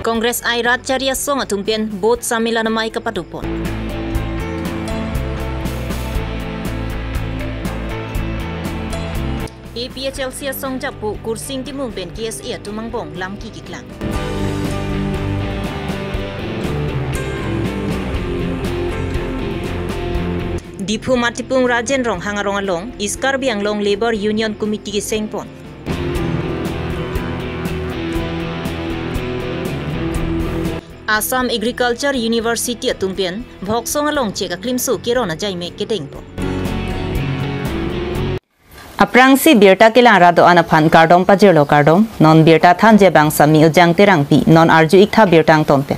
Kongres ai Ratcharia song atungpian bot samilana mai kapatupon. APHLC song japu kursing timung ben KSA tumangbong lam kikiklang. Dipu matipung Rajen Rong hangarong along Iskar Bianglong Labor Union Committee ki sengpon. Assam Agriculture University atungpian Bhoksong along cheka klimsu kirona jaime kedengpo. Aprangsi birta kilara do anaphan kardom pajelo kardom non birta thanje bangsa mi ujang terangpi non arju ikha birtang tompe.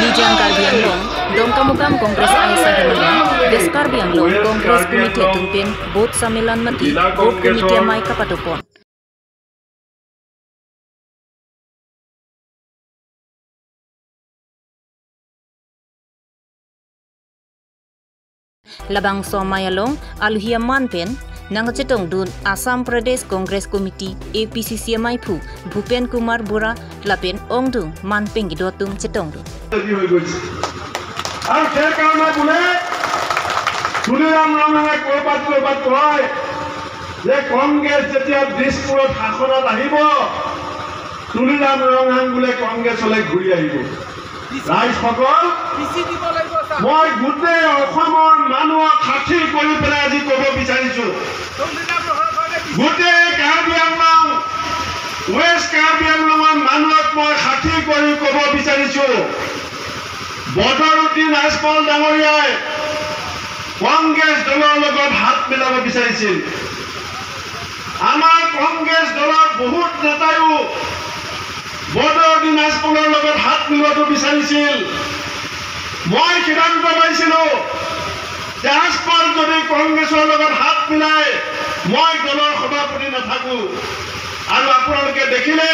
Nijang Karbianglong Dongka Mukam Kongres Aisa Himalaya Deskar Bianglong Kongres Komite Tungpin Bot Samilan Mati Bot Komite Mai Kapatupon. Labang Somayalong Aluhia Manpen Nangchetong Dun Assam Pradesh Congress Committee APCC Maipu Bhupen Kumar Bora Lapen Ongdung Manpeng Gidotung Chetong Dun. আর সে কারণে বলে তুলিরাম ৰঙাই ক'ৰবাত কয় যে কংগ্ৰেছ যেতিয়া দিছপুৰত শাসনত আহিব তুলিৰাম ৰঙাং বোলে কংগ্ৰেছলৈ ঘূৰি আহিব ৰাইজসকল মই গোটেই অসমৰ মানুহক সাক্ষী কৰি পেলাই আজি ক'ব বিচাৰিছো গোটেই কাৰ্বি আংলং ৱেষ্ট কাৰ্বি আংলঙৰ মানুহক মই সাক্ষী কৰি ক'ব বিচাৰিছো বদৰুদ্দিন আজমল ডাঙৰীয়াই কংগ্ৰেছ দলৰ লগত হাত মিলাব বিচাৰিছিল আমাৰ কংগ্ৰেছ দলৰ বহুত নেতায়ো বদৰুদ্দিন আজমলৰ লগত হাত মিলাব বিচাৰিছিল মই সিদ্ধান্ত লৈছিলো যে আজমল যদি কংগ্ৰেছৰ লগত হাত মিলাই মই দলৰ সভাপতি নাথাকো আৰু আপোনালোকে দেখিলে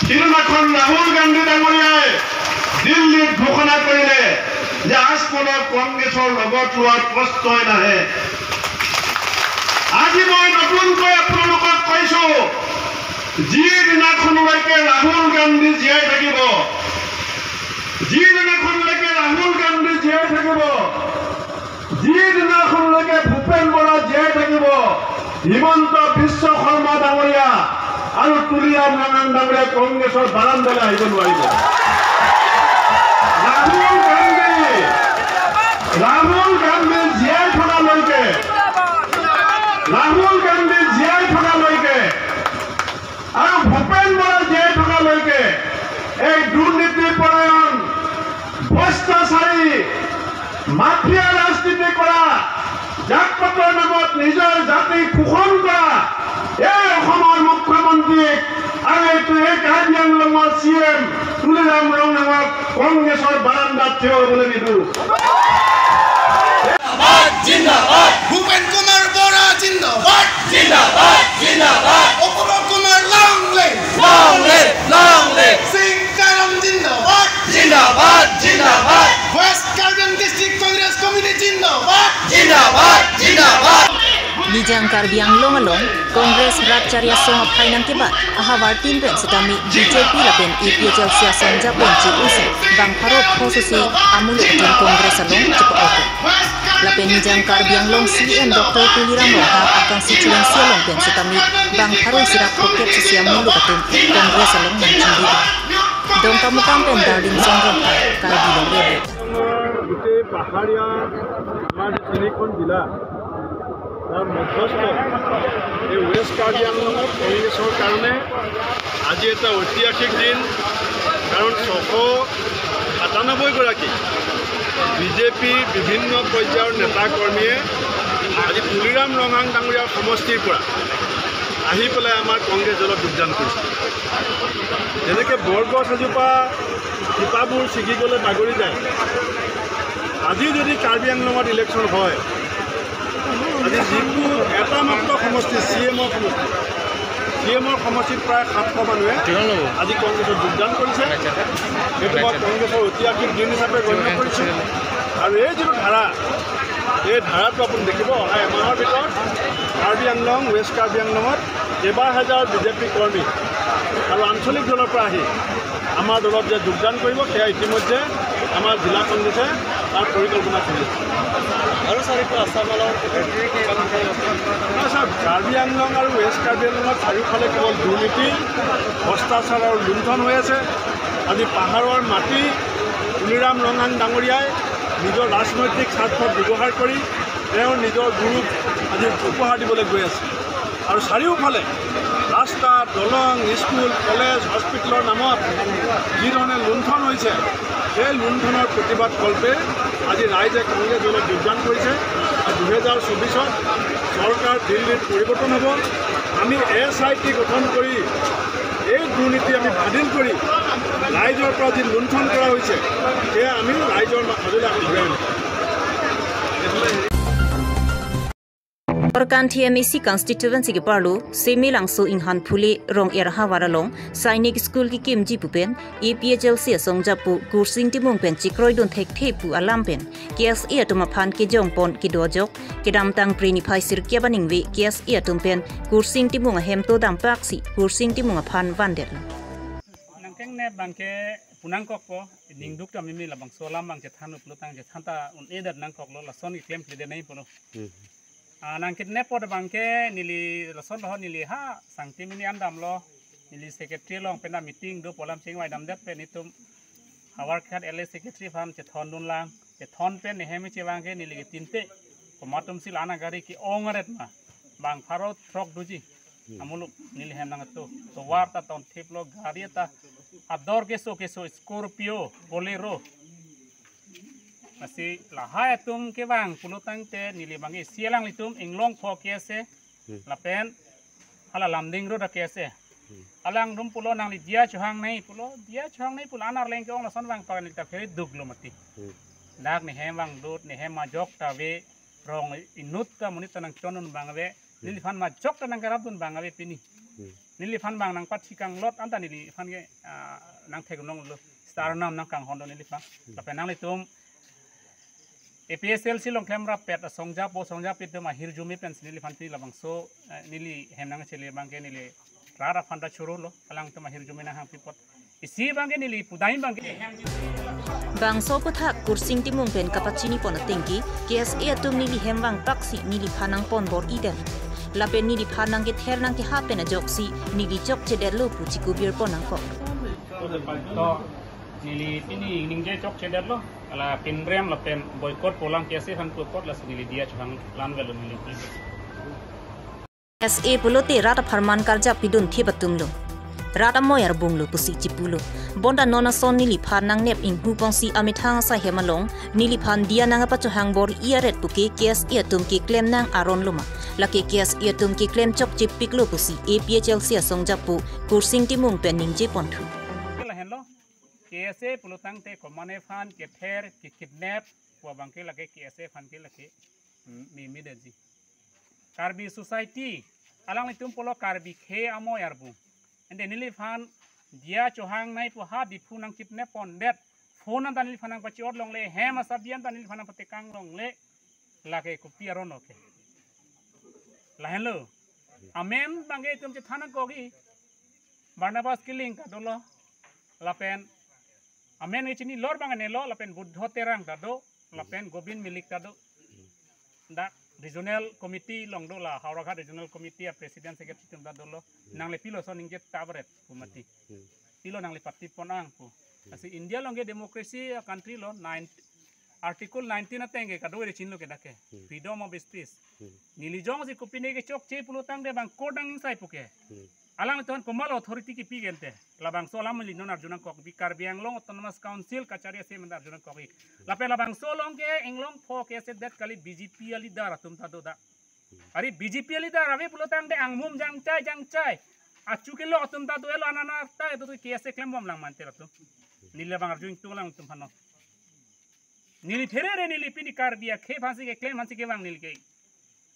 সিদিনাখন ৰাহুল গান্ধী ডাঙৰীয়াই দিল্লীত ঘোষণা কৰিলে যে আজমলক কংগ্ৰেছৰ লগত লোৱাৰ প্ৰশ্নই নাহে আজি মই নতুনকৈ আপোনালোকক কৈছো যিদিনাখনলৈকে ৰাহুল গান্ধী জীয়াই থাকিব যিদিনাখনলৈকে ৰাহুল গান্ধী জীয়াই থাকিব যিদিনাখনলৈকে ভূপেন বৰা জীয়াই থাকিব হিমন্ত বিশ্ব শৰ্মা ডাঙৰীয়া আৰু তুলিৰাম ৰঙাং ডাঙৰীয়া কংগ্ৰেছৰ বাৰান্দালৈ আহিব নোৱাৰিব রাহুল গান্ধী জীয়াই থকালৈকে আৰু ভূপেন বৰা জীয়াই থকালৈকে এই দুৰ্নীতি পৰায়ণ ভ্ৰষ্টাচাৰী মাফিয়া ৰাজনীতি কৰা জাতপাতৰ নামত নিজৰ জাতি শোষণ কৰা এই অসমৰ মুখ্যমন্ত্ৰীক আৰু এই কাৰ্বি আংলঙৰ CM তুলিৰাম ৰঙাঙক কংগ্ৰেছৰ বাৰান্দাত থিয় হ'বলৈ নিদিওঁ জিন্দাবাদ ভূপেন কুমাৰ বৰা জিন্দাবাদ জিন্দাবাদ জিন্দাবাদ অপূৰ্ব কুমাৰ লং লে সিংকাৰম জিন্দাবাদ জিন্দাবাদ জিন্দাবাদ ওয়েস্ট কাৰ্বি ডিস্ট্ৰিক্ট কংগ্ৰেছ কমিটি জিন্দাবাদ জিন্দাবাদ জিন্দাবাদ Nijang Karbianglong along Kongres Ratcharia song of Hainang Kibat Ahawar Tinpen Sitami BJP Lapen APHLC song Japon Chi Usi Bang Parot Hosusi Amuluk Tin Kongres along Cepa Oke Lapen Nijang Karbianglong CM Dr. Tuliram Roha akan Sichuan Sialong Pen Sitami Bang Parot Sirak Roket Sisi Amuluk Atin Kongres along Mancing Bidu Dong Kamu Kampen Darling Song Roha Karbianglong Rebe গোটেই পাহাৰীয়া আমাৰ তিনিখন জিলা তাৰ মধ্যস্থ এই ৱেষ্ট কাৰ্বি আংলঙত কংগ্ৰেছৰ কাৰণে আজি এটা ঐতিহাসিক দিন কাৰণ 697 গৰাকী বিজেপিৰ বিভিন্ন পৰ্যায়ৰ নেতা কৰ্মীয়ে আজি তুলিৰাম ৰঙাং ডাঙৰীয়াৰ সমষ্টিৰ পৰা আহি পেলাই আমাৰ কংগ্ৰেছ দলত যোগদান কৰিছে যেনেকৈ বৰগছ এজোপা শিপাবোৰ ছিগি গ'লে বাগৰি যায় আজি যদি কাৰ্বি আংলঙত ইলেকশ্যন হয় আজি যিটো এটা মাত্ৰ সমষ্টি CMৰ সমষ্টিত প্ৰায় 700 মানুহে আজি কংগ্ৰেছত যোগদান কৰিছে সেইটো মই কংগ্ৰেছৰ ঐতিহাসিক দিন হিচাপে গণ্য কৰিছোঁ আৰু এই যিটো ধাৰা এই ধাৰাটো আপুনি দেখিব অহা এমাহৰ ভিতৰত কাৰ্বি আংলং ৱেষ্ট কাৰ্বি আংলঙত কেইবা হাজাৰ বিজেপি কৰ্মী আৰু আঞ্চলিক দলৰ পৰা আহি আমাৰ দলত যে যোগদান কৰিব সেয়া ইতিমধ্যে আমাৰ জিলা কংগ্ৰেছে তাৰ পৰিকল্পনা কৰি আছে। আৰু চাৰিটা আছামৰ কাৰ্বি আংলং আৰু ৱেষ্ট কাৰ্বি আংলঙৰ চাৰিওফালে কেৱল দুৰ্নীতি, ভ্ৰষ্টাচাৰ আৰু লুণ্ঠন হৈ আছে। আজি পাহাৰৰ মাটি তুলিৰাম ৰঙাং ডাঙৰীয়াই নিজৰ ৰাজনৈতিক স্বাৰ্থত ব্যৱহাৰ কৰি তেওঁ নিজৰ গুৰুক আজি উপহাৰ দিবলৈ গৈ আছে। আৰু চাৰিওফালে ৰাস্তা, দলং, স্কুল, কলেজ, হস্পিটেলৰ নামত যি ধৰণে লুণ্ঠন হৈছে, সেই লুণ্ঠনৰ প্ৰতিবাদ কল্পে আজি ৰাইজে কংগ্ৰেছ দলত যোগদান কৰিছে। 2024 চৰকাৰ দিল্লীত পৰিৱৰ্তন হ'ব। আমি SIT গঠন কৰি এই দুৰ্নীতি আমি বাতিল কৰি ৰাইজৰ পৰা যি লুণ্ঠন কৰা হৈছে সেয়া আমি ৰাইজৰ মাজলৈ আমি ঘূৰাই আনিম। Orkan TMAC constituency ke parlu semi langsung inhan phuli rong erha waralong sainik school ki kimji pupen EPHLC songjapu kursing timung pen chikroi don thek thepu alam pen KSE atuma phan ki jongpon ki dojok ki damtang prini phai sir kya baningwi KSE atum pen kursing timung hem to dam paksi kursing timung phan vander nangkeng ne bangke punangkok po ningduk ta mimi labang solam bang je thanu plutang je thanta un eder nangkok lo la soni claim klide nei pono nangkit ne pod bangke nili lason lo nili ha sangti mini andam lo nili secretary long pena meeting do polam sing wai dam det pe nitum hawar khat LA secretary fan che thon dun lang che thon pe ne hemi che bangke nili ke tinte komatum sil ana gari ki ongaret ma bang pharo throk duji amuluk nili hem nang to war ta ton thip lo gari ta ador keso Scorpio Bolero masih lahai tum ke bang pulutang te nili bangi sialang litum inglong pho kese lapen hala lamding ro da kese alang dum pulo nang li dia chuhang nei pulo anar leng ke ong la son bang pa ni ta pheri duglo mati dak ni hem bang dut ni hem ma jok ta ve rong inut ta munit tanang chonun bang ve nili fan ma jok ta nang karap dun bang ve pini nili fan bang nang pat sikang lot anta nili fan ge nang thek nong lo star nam nang kang hondo nili fan lapen nang litum APSLC long klemra pet songja pit ma hirjumi pen nili fanti labang so nili hemnang chele bangke nili rara fanda churu lo alang to ma hirjumi na hang pipot isi bangke nili pudai bangke bangso puthak kursing timung pen kapachini pon tingki KSE atum nili hemwang paksi nili phanang pon bor ide lapen nili phanang ke thernang ke hapen joksi nili chok chedel lo puchiku bir ponang ko to nili ini ningje chok chedel lo ala pinrem la pen boycott polang KSE fan boycott la nili dia chang lan velo nili KSE pulote rata farman karja pidun thibatum lo rata moyar bunglo pusi chipulo bonda nona son nili phan nang nep in hu pongsi amithang sa hemalong nili phan dia nang pa chohang bor iaret puke KSE atum ki claim nang aron luma lake KSE atum ki claim chok chip piklo pusi APHLC songjapu kursing timung pen ningje ponthu KSE pulutang te komane fan ke ther ke kidnap wa bangke lage KSE fan ke lage mi deji Karbi society alang itum polo Karbi khe amo yarbu ende nili fan dia chohang nai pu ha di phunang kidnap on det phone an nili fanang pachi od long le hem asabian tan nili fanang patekang long le lage ku piaron oke la hello amen bangke itum che thana kogi Barnabas killing ka dolo lapen amen ichini lor bangane lo lapen buddho terang dado lapen gobin milik dado da regional committee long do la Hauraga regional committee a president secretary tum dado lo nang le pilo so ningje tabret pumati pilo nang le parti ponang pu asi India long ge democracy country lo 9 article 19 atenge kado re chin lo ke dake freedom of speech nili jong si kupine ke chok che pulutang de bang kodang sai puke alang tuan komal authority ki pigente labang solam mili non arjunan kok bi Karbi Anglong autonomous council kacaria se mandar arjunan kok lape labang solong ke englong pho ke se det kali BJP ali dar atum tado da ari BJP ali dar ave pulotang de angmum jang chai achu ke lo atum tado elo anana ta eto ke se claim bom lang manter atum nil labang arjun tu lang tum phano nili therere nili pini Karbi a khe phansi ke claim hansi ke bang nil ke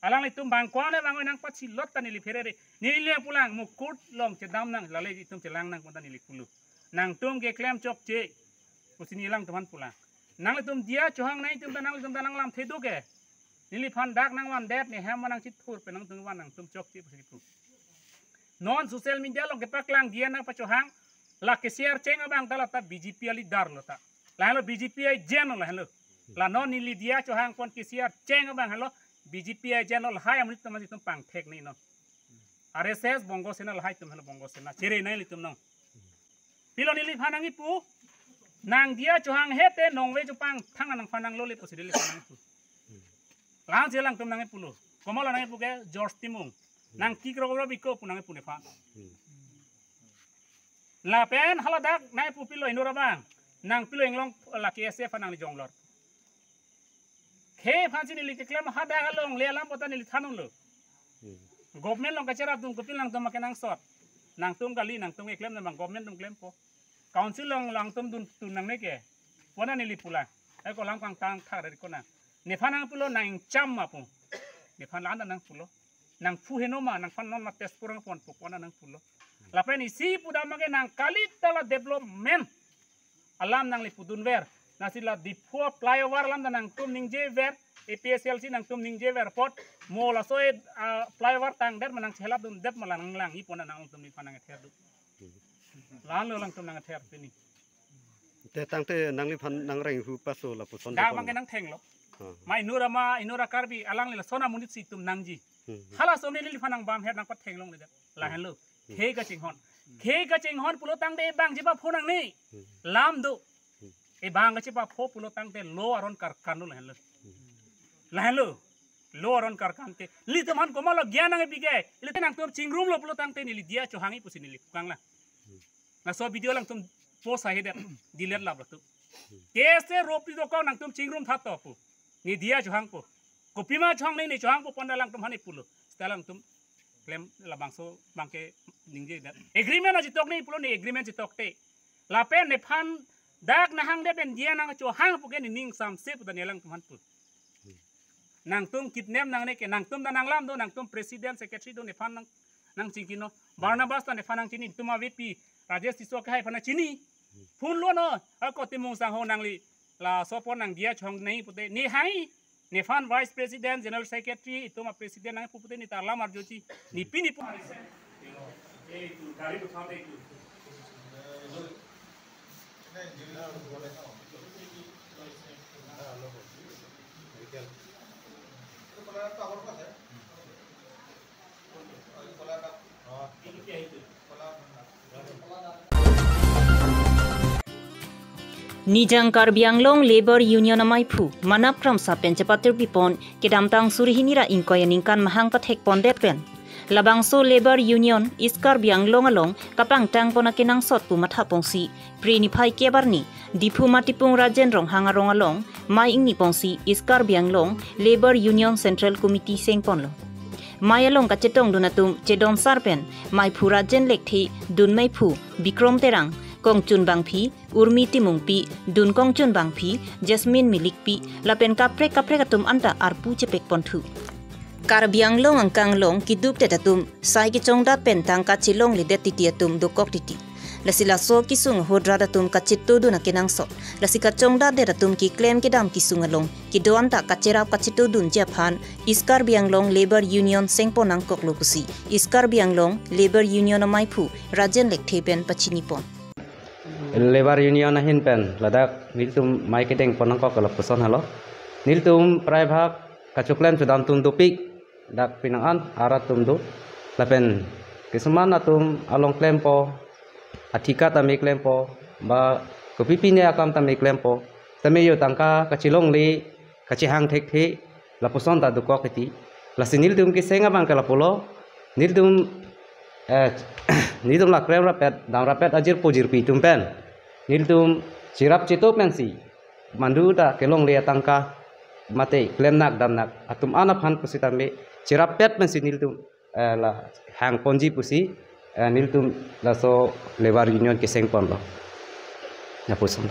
alang itum bang kwane bang nang pachi lot ta nili ferere nili pulang mukut long cedam nang lale itum celang nang konta nili pulu nang tum ke klem chok che kusini lang teman pulang nang itum dia chohang nai itum tanang lam thedu ke nili phan dak nang wan det ni hem nang chit thur pe nang tum wan nang tum chok che pusi pu non sosial media long kepak lang dia na pacohang la ke share ceng abang tala ta BJP ali dar lo ta la lo BJP ai jen lo halo la non ni li dia cohang kon ke share ceng abang halo BJP ai jen lo hai amrit tamasi tum pang thek ni non RSS bongo sena la hai tum halo bongo sena chere nai li tum nong pilo ni li phanangi pu nang dia cohang hete nong we pang thang nang phanang lo li posidili phanang pu lang jelang tum nang pulo komola nang pu ke George Timung nang kikro bro biko punang pune fa la pen haladak nai pu pilo inora bang nang pilo englong la KSF nang jonglor khe phansi ni liklem hada halong le lam pota ni thanung lo government long kachara tum ko pilang tum makenang sot nang tum kali nang tum eklem nang government tum klem po council long lang tum dun tun nang neke pona ni lipula ai ko lang kang tang thar ri ko na ne phanang pulo nang cham ma pu ne phan lan nang pulo nang fu henoma nang fan non ma tes purang pon pokona nang pulo lapen isi puda mage nang kalit tala development alam nang li pudun ver nasila dipo flyover lam nang tum ningje ver APSLC nang tum ningje ver pot mola soe flyover tang der manang chela dun dep malang lang i pona nang tum ni panang ther du lan lo lang tum nang ther pini te tang te nang li phan nang reng hu paso la puson da mage nang theng lo ma inura karbi alang li sona munit si tum nangji hala somni li phanang bam het nang pat theng long le la han lo khe ka ching hon pulo tang de bang jiba phonang ni lam do e bang ka chiba pho pulo tang te lo aron kar kanu la han lo lo aron kar kan te li tum han komalo gyan ang bige li tenang tum ching room lo pulo tang te ni li dia chohangi pusin li kang la na so video lang tum post hai de dilet la tu kese ropi do ko nang tum ching room that to pu ni dia chohang pu kopi ma chohang ni chohang pu pon lang tum hani pulo setelang tum claim la bangso bangke ningje dat agreement aji tok ni pulo ni agreement ji tok te la pen ne phan dak na hang de ben dia nang cho hang pu ke ni ning sam se pu danelang tum han pu nang tum kidnap nang ne ke nang tum nang lam do nang tum president secretary do ne phan nang chingkino Barnabas ta ne phan nang chini tuma vp Rajesh Tisok hai phan chini phun lo no ko timung sang ho nang li la sopon nang dia chong nei pu te ni hai Nefan Vice President, General Secretary, itu mah Presiden nang pupute ni tarla marjoci, ni pini pun. Itu kali tu sampai itu. Nijang Karbianglong Labor Union amai phu manap kram sa pencepatir pipon kedamtang surihinira inkoya ningkan mahang pathek pondet pen labangso Labor Union iskar bianglong along kapang tang pona kinang sot pu matha pongsi prini phai kebarni dipu matipung rajen rong hangarong along mai ingni pongsi iskar bianglong Labor Union Central Committee sengpon lo mai along ka chetong dunatum chedon sarpen mai phu rajen lekthi dun mai phu bikrom terang Kong Chun Bang Phi, Urmi Timung Pi, Dun Kong Chun Bang Phi, Jasmine Milik Pi, lapen kapre katum anta arpu cepek pontu. Karbiang long angkang long kidup tetatum, sai ki chongda pentang ka chilong lidet titiatum dukok titi. Lasila so kisung hodra datum ka chittu duna kinang so. Lasika chongda deratum ki claim kidam kisung along, ki doan ta kacerap ka chittu dun japhan, Iskar Bianglong Labor Union sengponang kok lokusi. Iskar Bianglong Labor Union amai phu, Rajen Lekthi pen pachinipon. Labor Union ahin pen ladak niltum mai kedeng ponang ko kalap peson halo niltum praibhak kacuklen sudam tum topik dak pinangan arat tum do lapen kesuman atum along klempo atika tami klempo ba kopipine akam tami klempo tami yo tangka kacilong li kacihang thek the la peson ta du ko keti la siniltum ki senga bang kalapulo niltum niltum la krem rapet dang rapet ajir pojir pi tumpen niltum sirap citop mensi mandu da kelong lia tangka mate klemnak damnak atum anap han pusitame sirap pet mensi niltum la hang ponji pusi niltum la so Labor Union ke sengpon lo na puson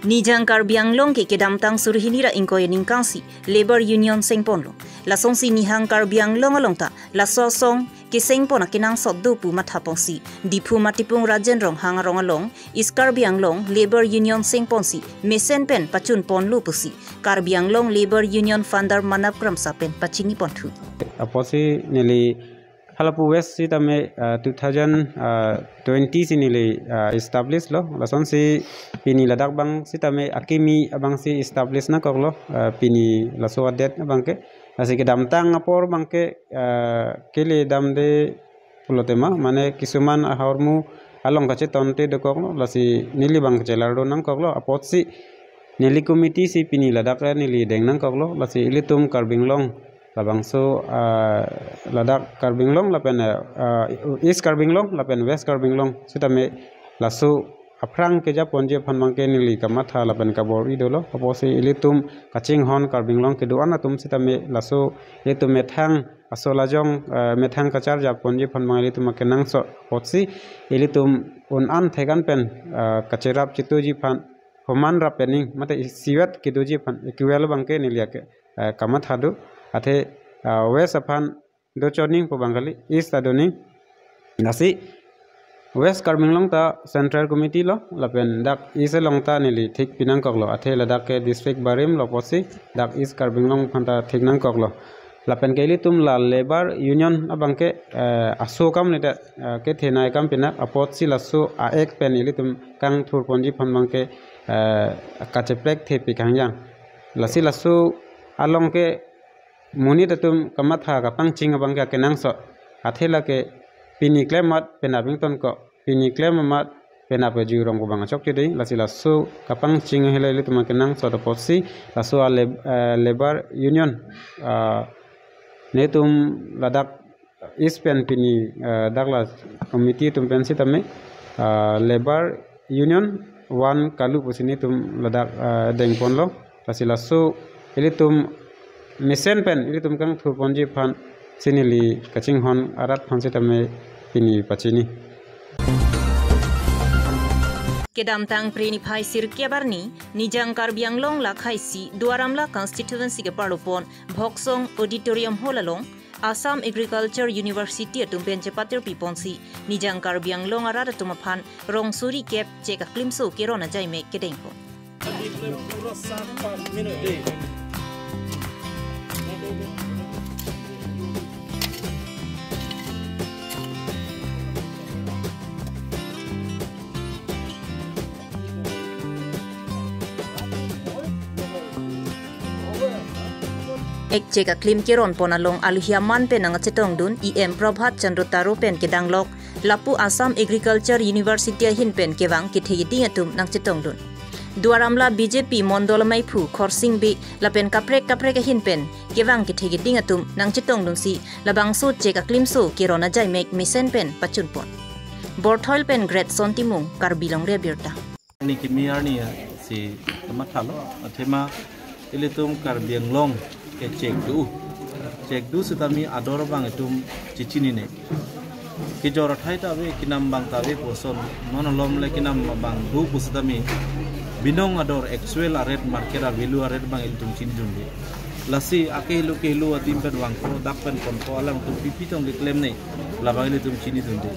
Nijang Karbianglong ke kedamtang surhinira inkoya ningkangsi Labor Union sengpon lo la songsi nihang Karbianglong along ta la so song ke sengpon akinang sot do pu matha pongsi dipu matipung rajen rong hangarong along Iskar Bianglong Labor Union sengpon si mesen pen pachun pon lu pusi Karbianglong Labor Union founder manap kram sa pen pachini pon thu aposi nili Kalapu West si tame 2020 sini le establish lo lason si pini ladak bang si tame akimi abang si establish na kok lo pini laso adet bang ke asi ke dam tang apor bang ke kele dam de pulotema mane kisuman ahormu along kache tonte de kok lo lasi nili bang ke celardo nang kok lo apot si nili committee si pini ladak nili deng nang kok lo lasi ilitum karbing long labang so ladak karbing long lapen east karbing long lapen west karbing long sitame lasu aprang ke ja ponje phan mangke nili kamatha lapen kabor idolo aposi ilitum kaching hon karbing long ke doana tum sitame lasu etu methang asolajong methang kachar ja ponje phan mangli tum ke nang so potsi ilitum un an thegan pen kacherap chituji phan homan rapening mate siwet kiduji phan ekwel bangke niliake kamatha du ate west apan do choning po bangali east adoning nasi west karbing long ta central committee lo lapen dak east long ta nili thik pinang kok lo ate ladak ke district barim lo posi dak east karbing long phanta thik nang kok lo lapen keli tum la labor union abangke aso kam ne ke thenai kam pinak apot si laso a ek pen ili tum kang thur ponji phon mangke kacheplek the pikang yang lasi laso along ke muni tatum kamatha ka pangching abang ka kenang so athela ke pini klemat penabington ko pini klemamat penapa jurong ko bang chok chidei lasila so ka pangching hele le tum kenang so posi laso labor union netum ladak ispen pini dakla committee tum pensi tame labor union one kalu pusini tum ladak dengpon lo lasila so ilitum misen pen ini tumkang thur ponji phan sinili kaching hon arat phan sitame pini pachini Kedam tang preni phai sirkia barni nijang karbiang long la khaisi duaramla constituency ke parlopon bhoksong auditorium holalong Assam Agriculture University atumpen chepatir piponsi nijang karbiang long arada tumaphan rongsuri kep cheka klimso kerona jaime kedengpo ek cheka klim keron ponalong aluhiaman pen ang chetong dun em Prabhat Chandra Taro pen kedanglok lapu Assam Agriculture University hin pen kewang kithegi dingatum nang chetong dun duaramla BJP mondolamai phu khorsing bi lapen kaprek hin pen kewang kithegi dingatum nang chetong dun si labang so cheka klim so kerona jai mek misen pen pachun pon borthol pen great sontimung karbilong rebirta ni kimiar ni si kamathalo athema ilitum karbiang long ke cek du sitami ador bang itum cicini ne ki jor thai ta be kinam bang ta be poson monolom le kinam bang du pusitami binong ador actual aret market value aret bang itum cinjun de lasi ake lu atim pen wang ko dak pen kon ko alang tu pipi tong de claim ne labang itum cini tunde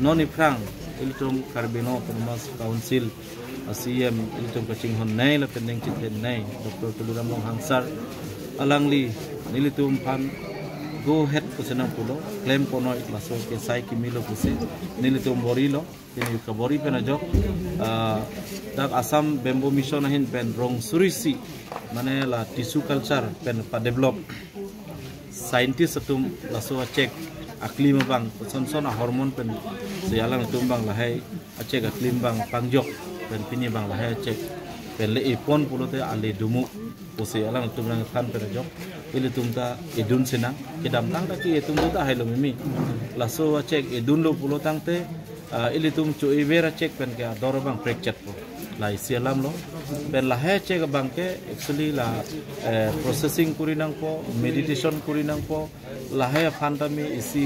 noni prang itum karbino permas council asiem itum kaching hon nai la pendeng citen nai Dr. Tuluram Long Hangsar alangli nilitum pan go head kusenang pulo claim ponoi laso ke sai kimilo kuse nilitum borilo ini ka bori penajok dak Assam Bamboo Mission hin pen rong surisi mane la tissue culture pen pa develop scientist atum laso check aklim bang son hormon pen sialang tumbang lahai check aklim bang pangjok pen pini bang lahai check pele ipon pulote ale dumu pose alang tumrang khan perajok ile tumta edun sena kedam tang ta ki etum ta hailo mimi laso check edun lo pulo tangte ile tum chu ibera check pen ke ador bang fracture po lai sialam lo pen la he check bang ke actually la processing kurinang po meditation kurinang po la he phantami isi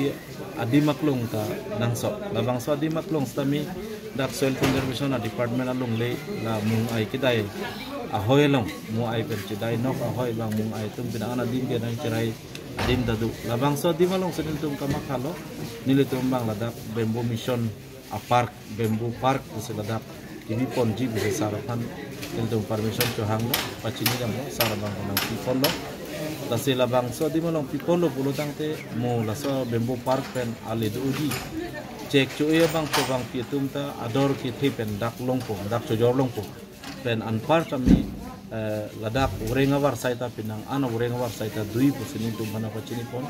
adimaklung ta nangso labang so adimaklung stami dak soil conservation department along le la mung ai kidai ahoy long mu ai pen chidai nok ahoy bang mung ai tum pinana dim ke nang cerai dim dadu labang so di malong sedin tum kamakhalo nile tum bang ladak Bamboo Mission a park bamboo park se ladak ini ponji bisa sarapan tum permission cho hang lo pachini jam lo sarabang nang pon lo lasi labang so di malong pipolo pulo tangte mo laso bamboo park pen ali do uji cek cuy bang po bang pitum ta ador ki pen dak longpo dak cojor longpo pen anpar kami ladak urengawar saita pinang an urengawar saita dui pusini tum mana pacini pon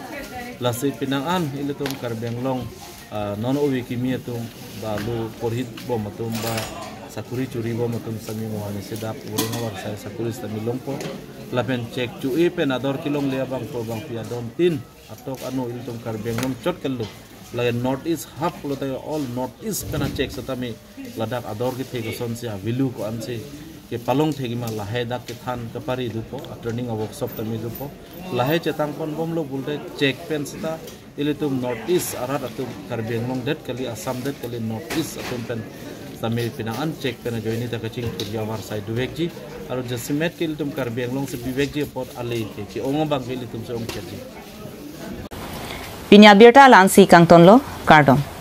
lasi pinang an ilitum Karbiang Long non owi kimia tum balu porhit bom tum ba sakuri curi bom tum sami mohani sedap urengawar saya sakuri sami longpo lapen cek cuy pen ador kilong lia bang po bang pia don tin atok anu ilitum Karbiang Long cot kelu lain north east hub lo tayo all north east pena cek satami ladak ador ki thego son sia vilu ko anse ke palong thegi ma lahe dak ke than ka pari dupo training workshop tami dupo lahe cetang pon bom lo bulte cek pen sita ilitum north east arat atum Karbiang Long det kali asam det kali north east atum pen sami pinaan cek pen joini ta kaching kurjawar sai duwekji aro jasimet ke ilitum Karbiang Long se biwekji pot ali ke ongom bang ilitum se ong cheji Pinya Birta Lansi Kangtonlo, Kardom.